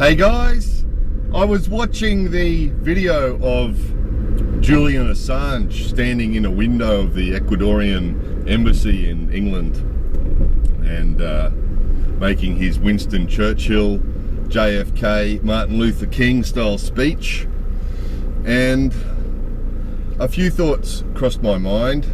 Hey guys, I was watching the video of Julian Assange standing in a window of the Ecuadorian embassy in England and making his Winston Churchill, JFK, Martin Luther King style speech, and a few thoughts crossed my mind.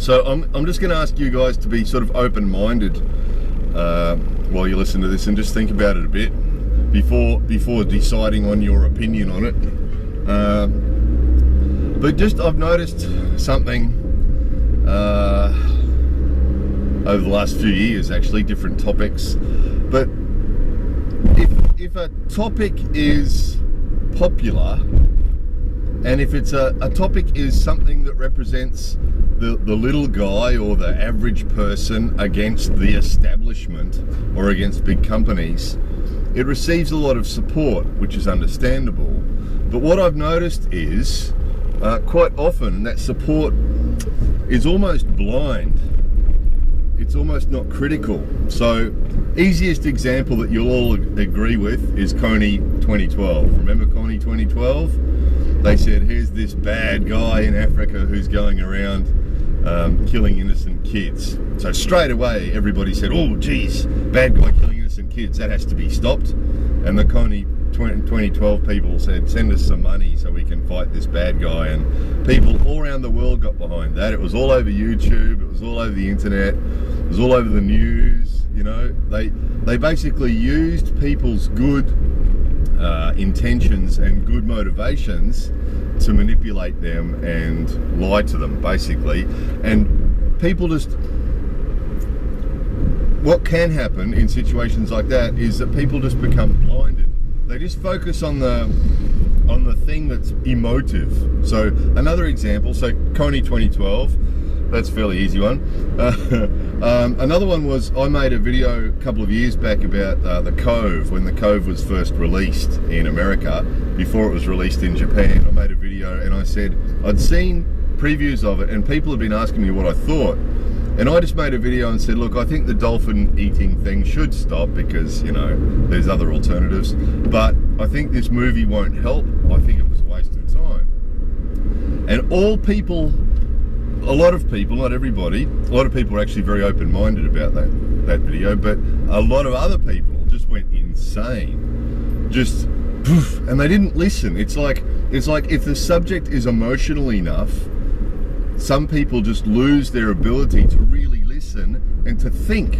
So I'm just going to ask you guys to be sort of open-minded while you listen to this and just think about it a bit before deciding on your opinion on it. But just I've noticed something over the last few years, actually, different topics. But if a topic is popular, and if it's a topic is something that represents the little guy or the average person against the establishment or against big companies, it receives a lot of support, which is understandable. But what I've noticed is quite often that support is almost blind. It's almost not critical. So, easiest example that you'll all agree with is Kony 2012. Remember Kony 2012? They said, here's this bad guy in Africa who's going around killing innocent kids. So straight away, everybody said, oh, geez, bad guy killing innocent kids, that has to be stopped. And the Kony 2012 people said, send us some money so we can fight this bad guy. And people all around the world got behind that. It was all over YouTube, it was all over the internet, it was all over the news. You know, they basically used people's good intentions and good motivations to manipulate them and lie to them, basically. And people just, what can happen in situations like that is that people just become blinded. They just focus on the thing that's emotive. So another example, so Kony 2012, that's a fairly easy one. Another one was, I made a video a couple of years back about The Cove, when The Cove was first released in America, before it was released in Japan. I made a video and I said, I'd seen previews of it and people had been asking me what I thought. And I just made a video and said, look, I think the dolphin eating thing should stop because, you know, there's other alternatives. But I think this movie won't help. I think it was a waste of time. And all people, a lot of people, not everybody, a lot of people were actually very open-minded about that video, but a lot of other people just went insane. Just poof, and they didn't listen. It's like if the subject is emotional enough, some people just lose their ability to really listen and to think,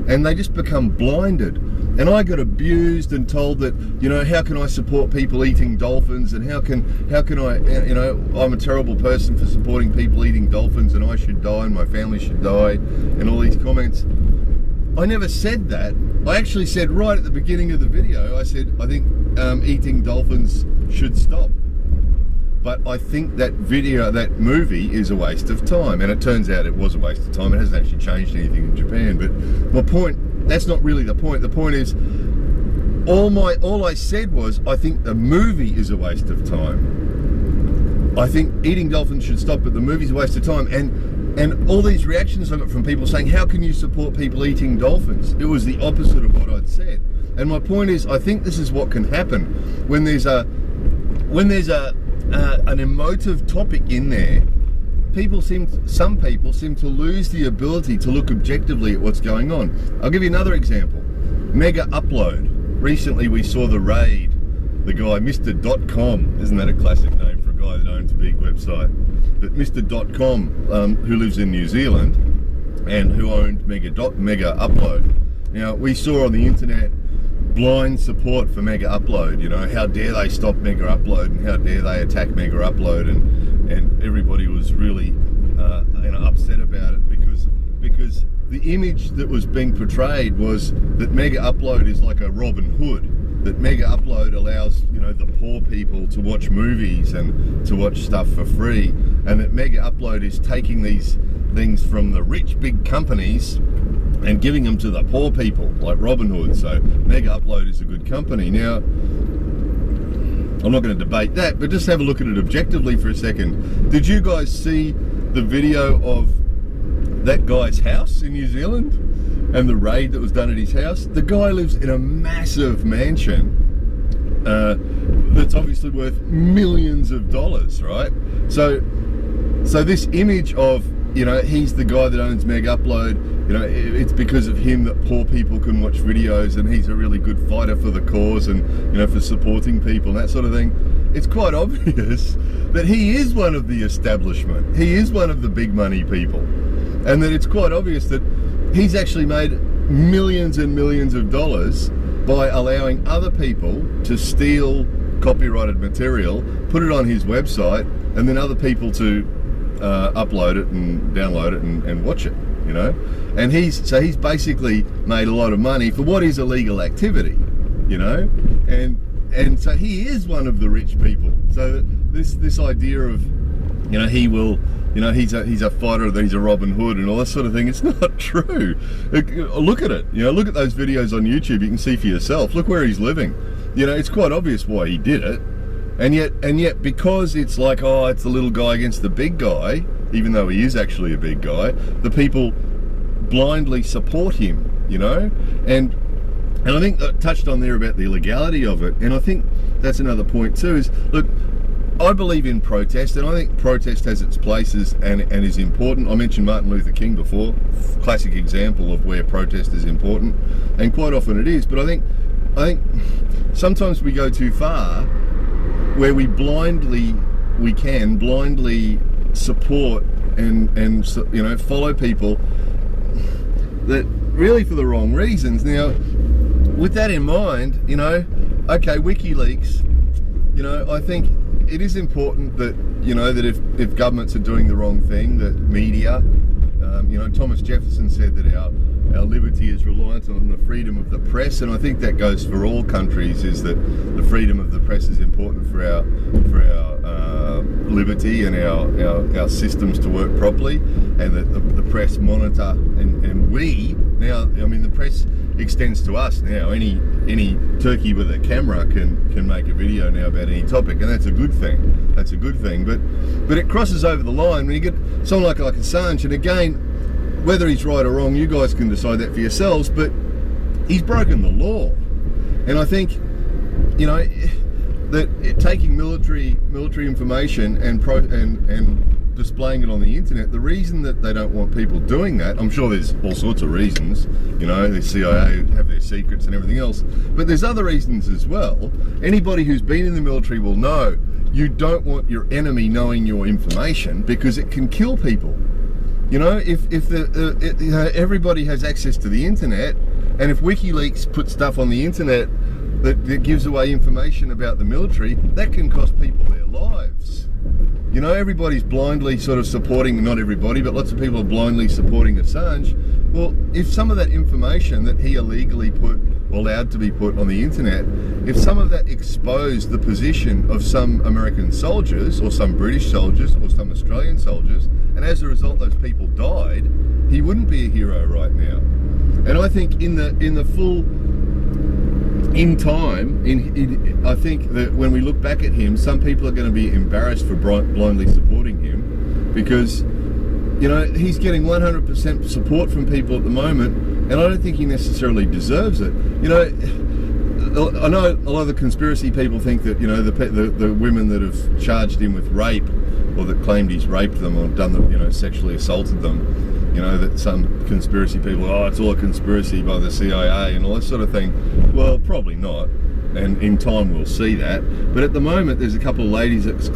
and they just become blinded. And I got abused and told that, you know, how can I support people eating dolphins, and how can I, you know, I'm a terrible person for supporting people eating dolphins and I should die and my family should die, and all these comments. I never said that. I actually said right at the beginning of the video, I said, I think eating dolphins should stop. But I think that movie is a waste of time, and it turns out it was a waste of time. It hasn't actually changed anything in Japan. But my point, that's not really the point. The point is, all I said was, I think the movie is a waste of time. I think eating dolphins should stop, but the movie's a waste of time. And all these reactions I got from people saying, how can you support people eating dolphins? It was the opposite of what I'd said. And my point is, I think this is what can happen when there's an emotive topic in there. Some people seem to lose the ability to look objectively at what's going on. I'll give you another example. Mega Upload. Recently we saw the raid. The guy, Mr. .com, isn't that a classic name for a guy that owns a big website? But Mr. .com, who lives in New Zealand and who owned Mega Upload. Now, we saw on the internet blind support for Mega Upload. You know, how dare they stop Mega Upload, and how dare they attack Mega Upload, and everybody was really you know, upset about it because the image that was being portrayed was that Mega Upload is like a Robin Hood, that Mega Upload allows, you know, the poor people to watch movies and to watch stuff for free, and that Mega Upload is taking these things from the rich big companies and giving them to the poor people, like Robin Hood. So Mega Upload is a good company. Now, I'm not going to debate that, but just have a look at it objectively for a second. Did you guys see the video of that guy's house in New Zealand? and the raid that was done at his house. The guy lives in a massive mansion that's obviously worth millions of dollars, right? So this image of, you know, he's the guy that owns Meg Upload, you know, it's because of him that poor people can watch videos, and he's a really good fighter for the cause, and, you know, for supporting people and that sort of thing. It's quite obvious that he is one of the establishment. He is one of the big money people. And that it's quite obvious that he's actually made millions and millions of dollars by allowing other people to steal copyrighted material, put it on his website, and then other people to upload it and download it and watch it, you know. And he's basically made a lot of money for what is illegal activity, you know. And so he is one of the rich people. So this idea of, you know, he will, you know, he's a fighter, that he's a Robin Hood and all that sort of thing, it's not true. Look at it, you know, look at those videos on YouTube, you can see for yourself. Look where he's living. You know, it's quite obvious why he did it. And yet because it's like, oh, it's the little guy against the big guy, even though he is actually a big guy, the people blindly support him, you know. And I think I touched on there about the illegality of it, and I think that's another point too, is, look, I believe in protest, and I think protest has its places and is important. I mentioned Martin Luther King before, classic example of where protest is important, and quite often it is, but I think sometimes we go too far where we blindly support and you know, follow people that really for the wrong reasons. Now, with that in mind, you know, okay, WikiLeaks, you know, I think it is important that, you know, that if governments are doing the wrong thing, that media, you know, Thomas Jefferson said that our liberty is reliant on the freedom of the press, and I think that goes for all countries, is that the freedom of the press is important for our liberty and our systems to work properly, and that the press monitor and we now, I mean, the press extends to us now. Any turkey with a camera can make a video now about any topic, and that's a good thing. That's a good thing. But it crosses over the line when you get someone like Assange, and again, whether he's right or wrong, you guys can decide that for yourselves, but he's broken the law. And I think, you know, that taking military information and displaying it on the internet, the reason that they don't want people doing that, I'm sure there's all sorts of reasons, you know, the CIA have their secrets and everything else, but there's other reasons as well. Anybody who's been in the military will know you don't want your enemy knowing your information, because it can kill people. You know, if everybody has access to the internet, and if WikiLeaks puts stuff on the internet that gives away information about the military, that can cost people their lives. You know, everybody's blindly sort of supporting, not everybody, but lots of people are blindly supporting Assange. Well, if some of that information that he illegally put, or allowed to be put on the internet, if some of that exposed the position of some American soldiers, or some British soldiers, or some Australian soldiers, and as a result those people died, he wouldn't be a hero right now. And I think in time, I think that when we look back at him, some people are going to be embarrassed for blindly supporting him, because, you know, he's getting 100% support from people at the moment, and I don't think he necessarily deserves it. You know, I know a lot of the conspiracy people think that, you know, the women that have charged him with rape, or that claimed he's raped them or done them, you know, sexually assaulted them, you know, that some conspiracy people, oh, it's all a conspiracy by the CIA and all that sort of thing. Well, probably not, and in time we'll see that. But at the moment, there's a couple of ladies that are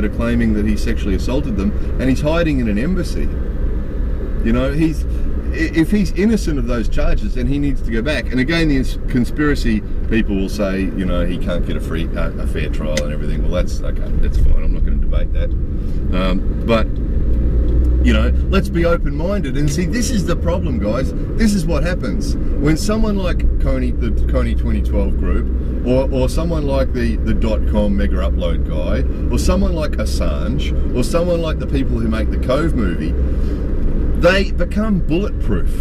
claiming that he sexually assaulted them, and he's hiding in an embassy. You know, if he's innocent of those charges, then he needs to go back. And again, these conspiracy people will say, you know, he can't get a fair trial and everything. Well, that's okay, that's fine. I'm not going to debate that. But you know, let's be open-minded. And see, this is the problem, guys. This is what happens when someone like Coney, the Coney 2012 group, or someone like the .com mega upload guy, or someone like Assange, or someone like the people who make the Cove movie, they become bulletproof.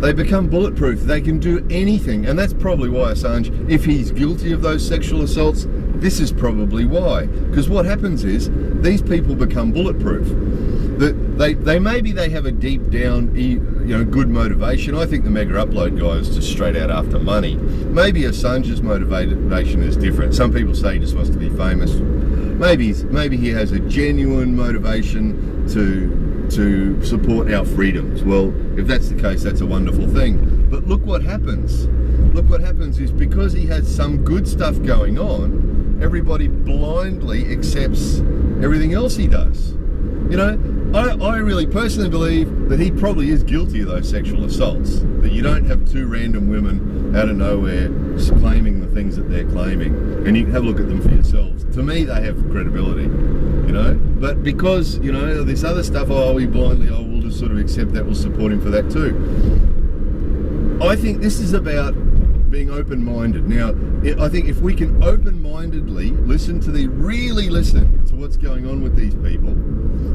They become bulletproof. They can do anything. And that's probably why Assange, if he's guilty of those sexual assaults, this is probably why. Because what happens is, these people become bulletproof. they maybe they have a deep down, good motivation. I think the mega upload guy is just straight out after money. Maybe Assange's motivation is different. Some people say he just wants to be famous. Maybe he has a genuine motivation to support our freedoms. Well, if that's the case, that's a wonderful thing. But look what happens. Look what happens is, because he has some good stuff going on, everybody blindly accepts everything else he does. I really personally believe that he probably is guilty of those sexual assaults. That you don't have two random women out of nowhere claiming the things that they're claiming, and you can have a look at them for yourselves. To me, they have credibility, But because, this other stuff, we'll just sort of accept that, we'll support him for that too. I think this is about being open-minded. Now, I think if we can open-mindedly really listen to what's going on with these people,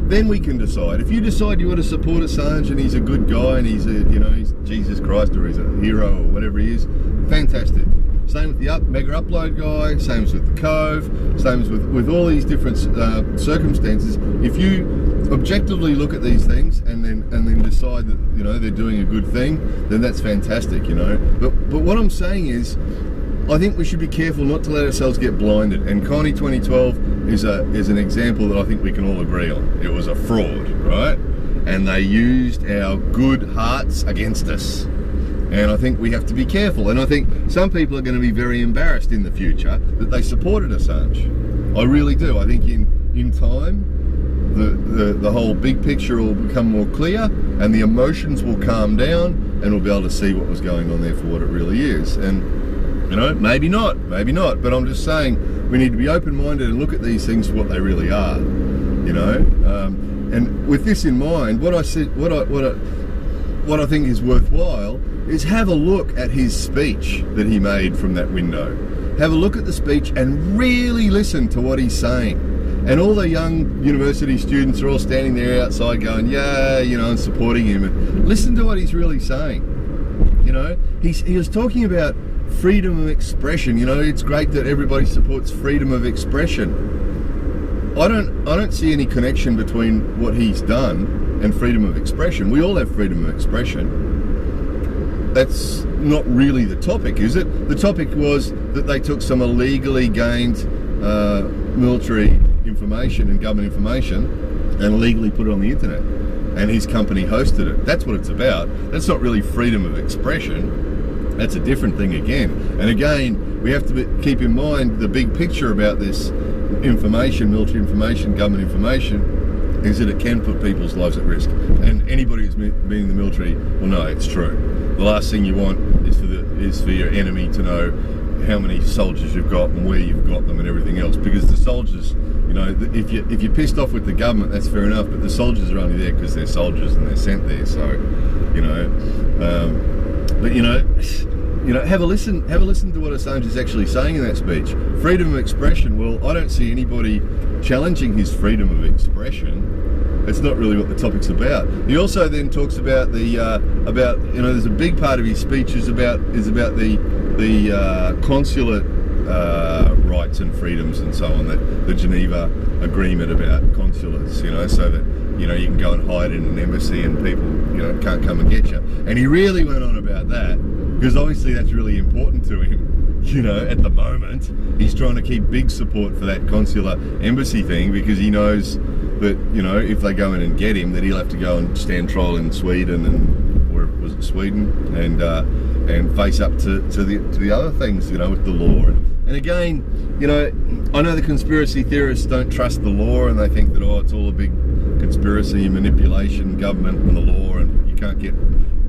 then we can decide. If you decide you want to support Assange and he's a good guy and he's he's Jesus Christ or he's a hero or whatever he is, fantastic. Same with the mega upload guy, same as with the Cove, same as with all these different circumstances. If you objectively look at these things and then decide that they're doing a good thing, then that's fantastic. But what I'm saying is, I think we should be careful not to let ourselves get blinded. And Connie 2012 is an example that I think we can all agree on. It was a fraud, right? And they used our good hearts against us. And I think we have to be careful. And I think some people are going to be very embarrassed in the future that they supported Assange. I really do. I think in time, the whole big picture will become more clear and the emotions will calm down and we'll be able to see what was going on there for what it really is. And, maybe not. But I'm just saying we need to be open-minded and look at these things for what they really are, And with this in mind, what I think is worthwhile is have a look at his speech that he made from that window. Have a look at the speech and really listen to what he's saying. And all the young university students are all standing there outside going, yeah, and supporting him. And listen to what he's really saying. He was talking about freedom of expression. It's great that everybody supports freedom of expression. I don't see any connection between what he's done and freedom of expression. We all have freedom of expression. That's not really the topic, is it? The topic was that they took some illegally gained military information and government information and illegally put it on the internet. And his company hosted it. That's what it's about. That's not really freedom of expression. That's a different thing again. And again, we have to keep in mind the big picture about this information, military information, government information, is that it can put people's lives at risk. And anybody who's been in the military will know it's true. The last thing you want is for your enemy to know how many soldiers you've got and where you've got them and everything else. Because the soldiers, if you're pissed off with the government, that's fair enough. But the soldiers are only there because they're soldiers and they're sent there. So, have a listen to what Assange is actually saying in that speech. Freedom of expression. Well, I don't see anybody challenging his freedom of expression. It's not really what the topic's about. He also then talks about there's a big part of his speech is about the consulate rights and freedoms and so on, that the Geneva Agreement about consulates, so that you can go and hide in an embassy and people can't come and get you. And he really went on about that because obviously that's really important to him. At the moment he's trying to keep big support for that consular embassy thing because he knows that if they go in and get him, that he'll have to go and stand trial in Sweden and face up to the other things with the law. And again, I know the conspiracy theorists don't trust the law and they think that it's all a big conspiracy, manipulation, government and the law, and you can't get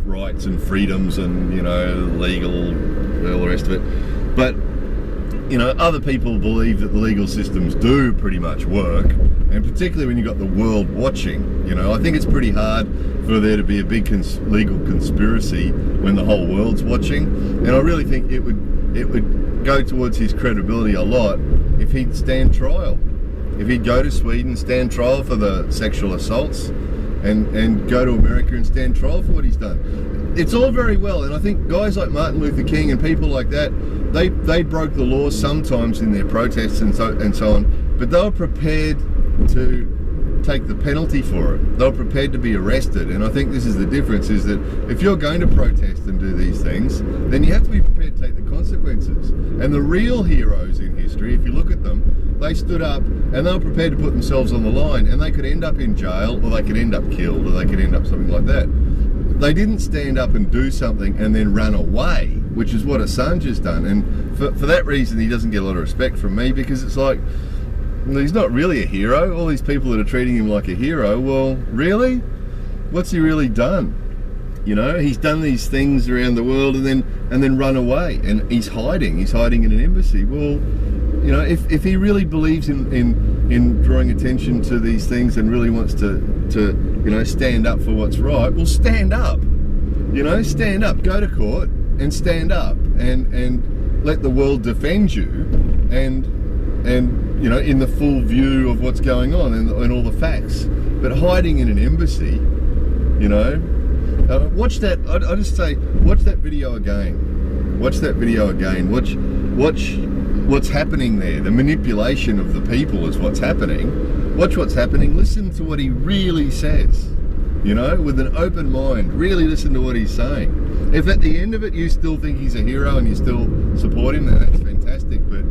rights and freedoms and legal, all the rest of it. But other people believe that the legal systems do pretty much work, and particularly when you've got the world watching. I think it's pretty hard for there to be a big legal conspiracy when the whole world's watching. And I really think it would go towards his credibility a lot if he'd stand trial. If he'd go to Sweden, stand trial for the sexual assaults, and go to America and stand trial for what he's done. It's all very well, and I think guys like Martin Luther King and people like that, they broke the law sometimes in their protests and so on, but they were prepared to take the penalty for it. They were prepared to be arrested. And I think this is the difference, is that if you're going to protest and do these things, then you have to be prepared to take the consequences. And the real heroes in history, if you look at them, they stood up and they were prepared to put themselves on the line, and they could end up in jail, or they could end up killed, or they could end up something like that. They didn't stand up and do something and then run away, which is what Assange has done. And for that reason, he doesn't get a lot of respect from me, because it's like, well, he's not really a hero. All these people that are treating him like a hero, well, really? What's he really done? You know, he's done these things around the world and then run away, and he's hiding in an embassy. Well, you know, if he really believes in drawing attention to these things and really wants to you know, stand up for what's right, well, stand up. You know, stand up, go to court and stand up and let the world defend you, and you know, in the full view of what's going on and all the facts. But hiding in an embassy, you know, watch that. I just say, watch that video again. Watch that video again. Watch what's happening there. The manipulation of the people is what's happening. Watch what's happening. Listen to what he really says. You know, with an open mind. Really listen to what he's saying. If at the end of it you still think he's a hero and you still support him, then that's fantastic. But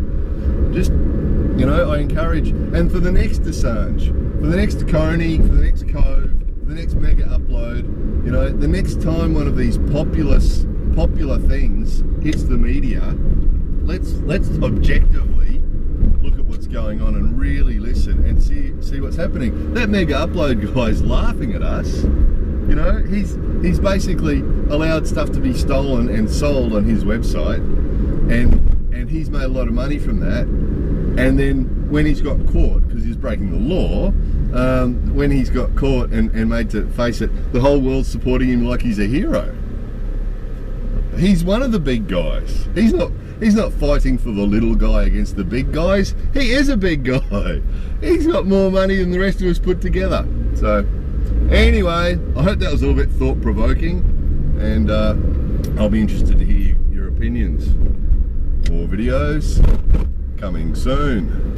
just, you know, I encourage, and for the next Assange, for the next Coney, for the next Cove, for the next mega upload, you know, the next time one of these popular things hits the media, let's objectively look at what's going on and really listen and see what's happening. That mega upload guy's laughing at us. You know, he's basically allowed stuff to be stolen and sold on his website, and he's made a lot of money from that. And then when he's got caught, because he's breaking the law, when he's got caught and made to face it, the whole world's supporting him like he's a hero. He's one of the big guys. He's not fighting for the little guy against the big guys. He is a big guy. He's got more money than the rest of us put together. So anyway, I hope that was a little bit thought-provoking, and I'll be interested to hear your opinions. More videos coming soon.